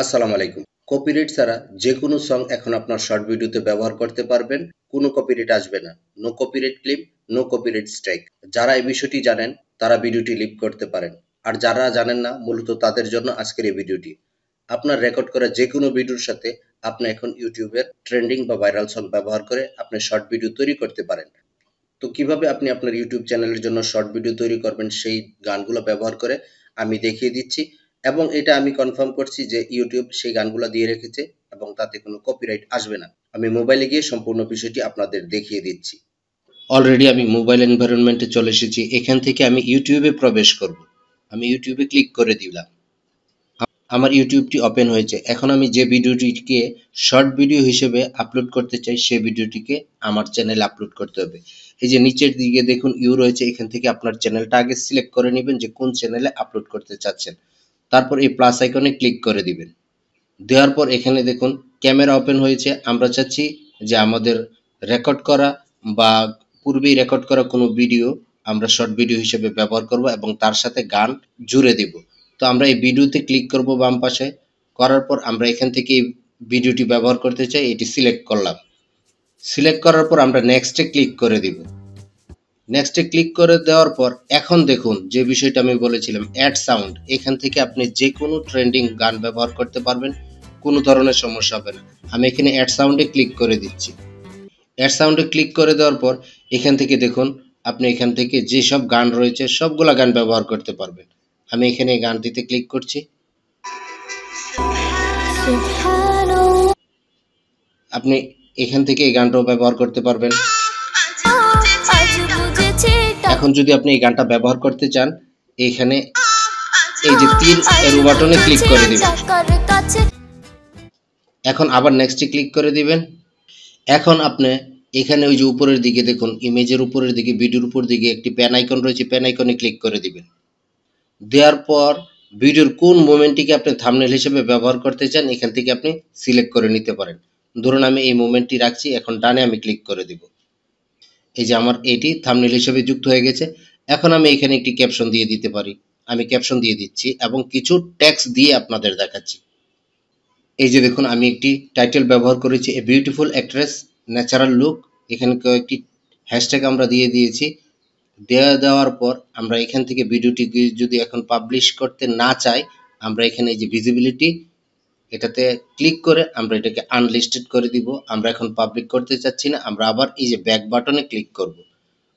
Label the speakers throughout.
Speaker 1: আসসালামু আলাইকুম। কপিরাইট ছাড়া যেকোনো সং এখন আপনার শর্ট ভিডিওতে ব্যবহার করতে পারবেন। কোনো কপিরাইট আসবে না। No copyright claim, no copyright strike. যারা এই বিষয়টি জানেন তারা ভিডিওটি লিভ করতে পারেন। আর যারা জানেন না মূলত তাদের জন্য আজকের এই ভিডিওটি। আপনার রেকর্ড করা যেকোনো ভিডিওর সাথে আপনি এখন ইউটিউবের ট্রেন্ডিং বা ভাইরাল সং ব্যবহার করে আপনি শর্ট ভিডিও তৈরি করতে পারেন। তো কিভাবে আপনি আপনার ইউটিউব চ্যানেলের জন্য শর্ট ভিডিও তৈরি করবেন সেই গানগুলো ব্যবহার করে আমি দেখিয়ে দিচ্ছি, এবং এটা আমি কনফার্ম করছি যে ইউটিউব সেই গানগুলো দিয়ে রেখেছে এবং তাতে কোনো কপিরাইট আসবে না। আমি মোবাইলে গিয়ে সম্পূর্ণ বিষয়টি আপনাদের দেখিয়ে দিচ্ছি। অলরেডি আমি মোবাইল এনভায়রনমেন্টে চলে এসেছি। এখান থেকে আমি ইউটিউবে প্রবেশ করব। আমি ইউটিউবে ক্লিক করে দিলাম। আমার ইউটিউবটি ওপেন হয়েছে। এখন আমি যে ভিডিওটিকে শর্ট ভিডিও হিসেবে আপলোড করতে চাই সেই ভিডিওটিকে আমার চ্যানেলে আপলোড করতে হবে। এই যে নিচের দিকে দেখুন ইউ রয়েছে, এখান থেকে আপনার চ্যানেলটা আগে সিলেক্ট করে নেবেন যে কোন চ্যানেলে আপলোড করতে চাচ্ছেন। তারপর এই প্লাস আইকনে ক্লিক করে দিবেন। দেওয়ার পর এখানে দেখুন ক্যামেরা ওপেন হয়েছে। আমরা চাচ্ছি যে আমাদের রেকর্ড করা বা পূর্বেই রেকর্ড করা কোনো ভিডিও আমরা শর্ট ভিডিও হিসেবে ব্যবহার করব এবং তার সাথে গান জুড়ে দিব। তো আমরা এই ভিডিওতে ক্লিক করব বাম পাশে। করার পর আমরা এখান থেকে এই ভিডিওটি ব্যবহার করতে চাই, এটি সিলেক্ট করলাম। সিলেক্ট করার পর আমরা নেক্সটে ক্লিক করে দিব। নেক্সটে ক্লিক করে দেওয়ার পর এখন দেখুন যে বিষয়টা আমি বলেছিলাম অ্যাড সাউন্ড, এখান থেকে আপনি যে কোনো ট্রেন্ডিং গান ব্যবহার করতে পারবেন, কোনো ধরনের সমস্যা হবে না। আমি এখানে অ্যাড সাউন্ডে ক্লিক করে দিচ্ছি। অ্যাড সাউন্ডে ক্লিক করে দেওয়ার পর এখান থেকে দেখুন আপনি এখান থেকে যেসব গান রয়েছে সবগুলা গান ব্যবহার করতে পারবেন। আমি এখানে এই গানটিতে ক্লিক করছি। আপনি এখান থেকে এই গানটাও ব্যবহার করতে পারবেন। এখন যদি আপনি এই গানটা ব্যবহার করতে চান, এখানে এই যে তীর এর বাটনে ক্লিক করে দিবেন। এখন আবার নেক্সটে ক্লিক করে দিবেন। এখন আপনি এখানে ওই যে উপরের দিকে দেখুন ইমেজের উপরের দিকে ভিডিওর উপর দিকে একটি প্যান আইকন রয়েছে, প্যান আইকনে ক্লিক করে দিবেন। দেওয়ার পর ভিডিওর কোন মোমেন্টটিকে আপনি থাম্বনেল হিসেবে ব্যবহার করতে চান এখান থেকে আপনি সিলেক্ট করে নিতে পারেন। ধরুন আমি এই মোমেন্টটি রাখছি, এখন ডানে আমি ক্লিক করে দিব। এই যে আমার এটি থাম্বনেল হিসেবে যুক্ত হয়ে গেছে। এখন আমি এখানে একটি ক্যাপশন দিয়ে দিতে পারি। আমি ক্যাপশন দিয়ে দিচ্ছি এবং কিছু টেক্সট দিয়ে আপনাদের দেখাচ্ছি। এই যে দেখুন আমি একটি টাইটেল ব্যবহার করেছি, a beautiful actress natural look. এখানে কয়েকটি হ্যাশট্যাগ আমরা দিয়ে দিয়েছি। দেওয়ার পর আমরা এখান থেকে ভিডিওটি যদি এখন পাবলিশ করতে না চাই, আমরা এখানে এই যে ভিজিবিলিটি এটাতে ক্লিক করে আমরা এটাকে আনলিস্টেড করে দিব। আমরা এখন পাবলিক করতে চাচ্ছি না, আমরা আবার এই যে ব্যাক বাটনে ক্লিক করব।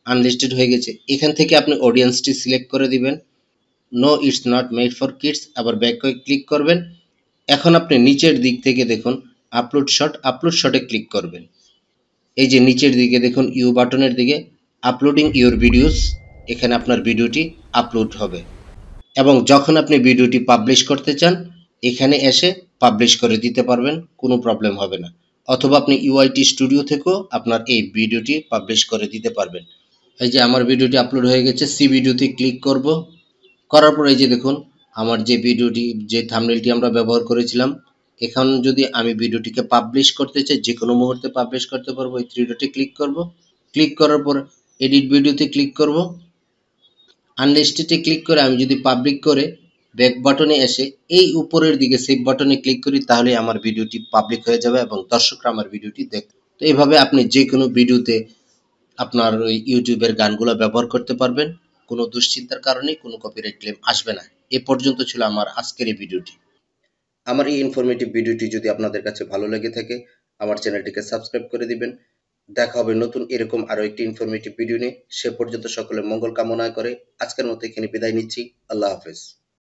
Speaker 1: আনলিস্টেড হয়ে গেছে। এখান থেকে আপনি অডিয়েন্সটি সিলেক্ট করে দিবেন। No it's not made for kids, আবার ব্যাক করে ক্লিক করবেন। এখন আপনি নিচের দিক থেকে দেখুন আপলোড শটে ক্লিক করবেন। এই যে নিচের দিকে দেখুন ইউ বাটনের দিকে আপলোডিং ইউর ভিডিওস, এখানে আপনার ভিডিওটি আপলোড হবে এবং যখন আপনি ভিডিওটি পাবলিশ করতে চান এখানে এসে পাবলিশ করে দিতে পারবেন, কোনো প্রবলেম হবে না। অথবা আপনি ইউআইটি স্টুডিও থেকেও আপনার এই ভিডিওটি পাবলিশ করে দিতে পারবেন। এই যে আমার ভিডিওটি আপলোড হয়ে গেছে, সি ভিডিওতে ক্লিক করব। করার পর এই যে দেখুন আমার যে ভিডিওটি যে থাম্বনেলটি আমরা ব্যবহার করেছিলাম, এখন যদি আমি ভিডিওটিকে পাবলিশ করতে চাই যে কোনো মুহূর্তে পাবলিশ করতে পারবো। এই থ্রি ডটে ক্লিক করব। ক্লিক করার পর এডিট ভিডিওতে ক্লিক করব। আনলিস্টেডে ক্লিক করে আমি যদি পাবলিক করে ব্যাক বাটনে এসে এই উপরের দিকে সেভ বাটনে ক্লিক করি তাহলে আমার ভিডিওটি পাবলিক হয়ে যাবে এবং দর্শকরা আমার ভিডিওটি দেখবে। তো এইভাবে আপনি যে কোনো ভিডিওতে আপনার ওই ইউটিউবের গানগুলো ব্যবহার করতে পারবেন। কোনো দুশ্চিন্তার কারণে কোনো কপিরাইট ক্লেম আসবে না। এ পর্যন্ত ছিল আমার আজকের এই ভিডিওটি। আমার এই ইনফরমেটিভ ভিডিওটি যদি আপনাদের কাছে ভালো লেগে থাকে আমার চ্যানেলটিকে সাবস্ক্রাইব করে দিবেন। দেখা হবে নতুন এরকম আরো একটি ইনফরমেটিভ ভিডিও নিয়ে। সে পর্যন্ত সকলের মঙ্গল কামনা করে আজকের মতো এখানে বিদায় নিচ্ছি। আল্লাহ হাফেজ।